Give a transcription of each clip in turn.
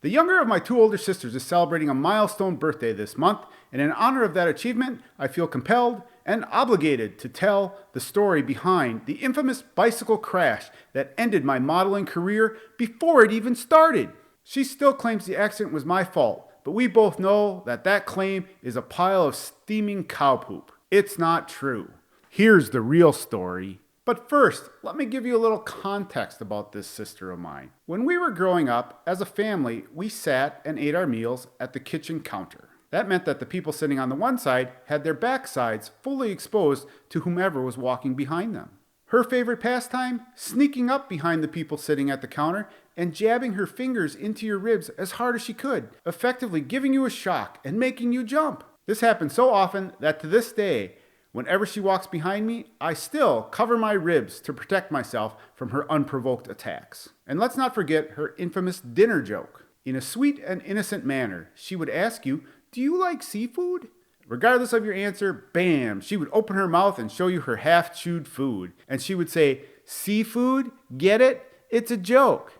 The younger of my two older sisters is celebrating a milestone birthday this month, and in honor of that achievement, I feel compelled and obligated to tell the story behind the infamous bicycle crash that ended my modeling career before it even started. She still claims the accident was my fault, but we both know that that claim is a pile of steaming cow poop. It's not true. Here's the real story. But first, let me give you a little context about this sister of mine. When we were growing up, as a family, we sat and ate our meals at the kitchen counter. That meant that the people sitting on the one side had their backsides fully exposed to whomever was walking behind them. Her favorite pastime? Sneaking up behind the people sitting at the counter and jabbing her fingers into your ribs as hard as she could, effectively giving you a shock and making you jump. This happened so often that to this day, whenever she walks behind me, I still cover my ribs to protect myself from her unprovoked attacks. And let's not forget her infamous dinner joke. In a sweet and innocent manner, she would ask you, "Do you like seafood?" Regardless of your answer, bam, she would open her mouth and show you her half-chewed food. And she would say, "Seafood? Get it? It's a joke."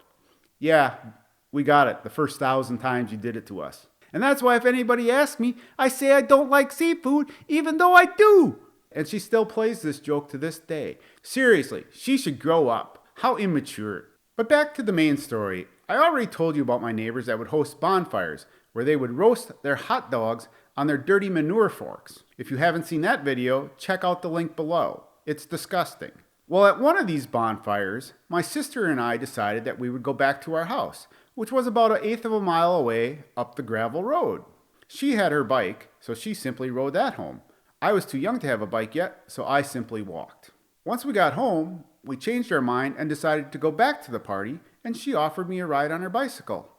Yeah, we got it the first 1,000 times you did it to us. And that's why if anybody asks me, I say I don't like seafood, even though I do. And she still plays this joke to this day. Seriously, she should grow up. How immature. But back to the main story. I already told you about my neighbors that would host bonfires, where they would roast their hot dogs on their dirty manure forks. If you haven't seen that video, check out the link below. It's disgusting. Well, at one of these bonfires, my sister and I decided that we would go back to our house, which was about 1/8 of a mile away up the gravel road. She had her bike, so she simply rode that home. I was too young to have a bike yet, so I simply walked. Once we got home, we changed our mind and decided to go back to the party, and she offered me a ride on her bicycle.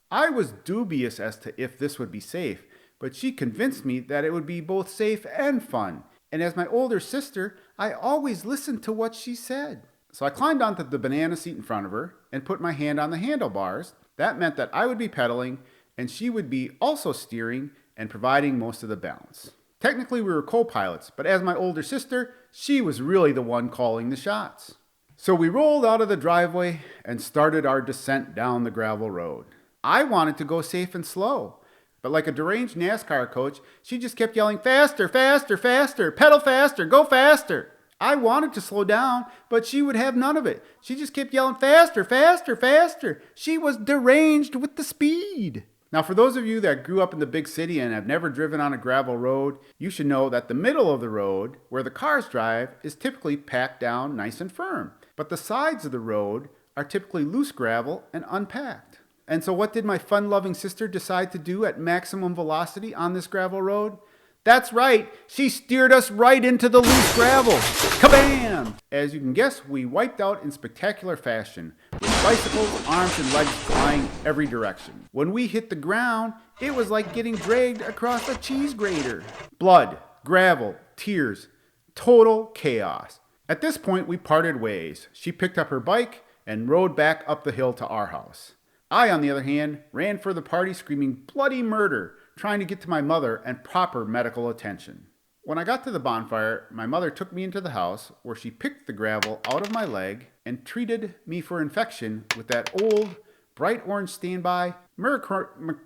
I was dubious as to if this would be safe, but she convinced me that it would be both safe and fun. And as my older sister, I always listened to what she said. So I climbed onto the banana seat in front of her and put my hand on the handlebars. That meant that I would be pedaling and she would be also steering and providing most of the balance. Technically we were co-pilots, but as my older sister, she was really the one calling the shots. So we rolled out of the driveway and started our descent down the gravel road. I wanted to go safe and slow, but like a deranged NASCAR coach, she just kept yelling, "Faster, faster, faster, pedal faster, go faster." I wanted to slow down, but she would have none of it. She just kept yelling, "Faster, faster, faster." She was deranged with the speed. Now, for those of you that grew up in the big city and have never driven on a gravel road, you should know that the middle of the road, where the cars drive, is typically packed down nice and firm. But the sides of the road are typically loose gravel and unpacked. And so what did my fun-loving sister decide to do at maximum velocity on this gravel road? That's right, she steered us right into the loose gravel. Kabam! As you can guess, we wiped out in spectacular fashion, with bicycles, arms, and legs flying every direction. When we hit the ground, it was like getting dragged across a cheese grater. Blood, gravel, tears, total chaos. At this point, we parted ways. She picked up her bike and rode back up the hill to our house. I, on the other hand, ran for the party screaming bloody murder, trying to get to my mother and proper medical attention. When I got to the bonfire, my mother took me into the house where she picked the gravel out of my leg and treated me for infection with that old, bright orange standby Mercurochrome.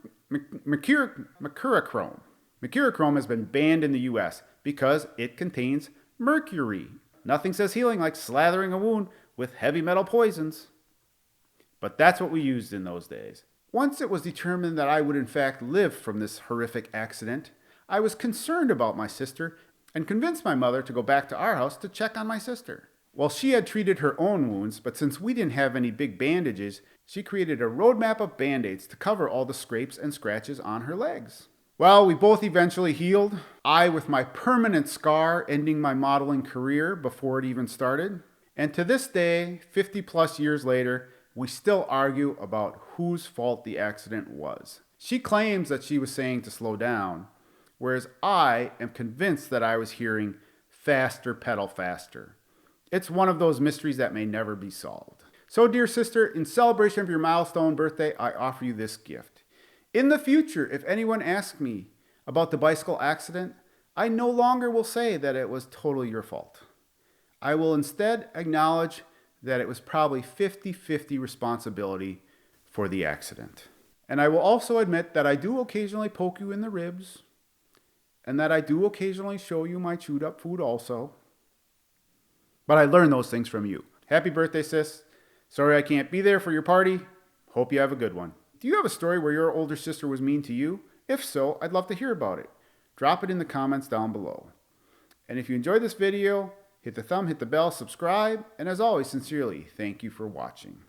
Mercurochrome has been banned in the US because it contains mercury. Nothing says healing like slathering a wound with heavy metal poisons. But that's what we used in those days. Once it was determined that I would in fact live from this horrific accident, I was concerned about my sister and convinced my mother to go back to our house to check on my sister. Well, she had treated her own wounds, but since we didn't have any big bandages, she created a roadmap of band-aids to cover all the scrapes and scratches on her legs. Well, we both eventually healed, I with my permanent scar ending my modeling career before it even started. And to this day, 50 plus years later, we still argue about whose fault the accident was. She claims that she was saying to slow down, whereas I am convinced that I was hearing faster, pedal faster. It's one of those mysteries that may never be solved. So, dear sister, in celebration of your milestone birthday, I offer you this gift. In the future, if anyone asks me about the bicycle accident, I no longer will say that it was totally your fault. I will instead acknowledge that it was probably 50-50 responsibility for the accident. And I will also admit that I do occasionally poke you in the ribs, and that I do occasionally show you my chewed up food also. But I learned those things from you. Happy birthday, sis. Sorry I can't be there for your party. Hope you have a good one. Do you have a story where your older sister was mean to you? If so, I'd love to hear about it. Drop it in the comments down below. And if you enjoyed this video, hit the thumb, hit the bell, subscribe, and as always, sincerely, thank you for watching.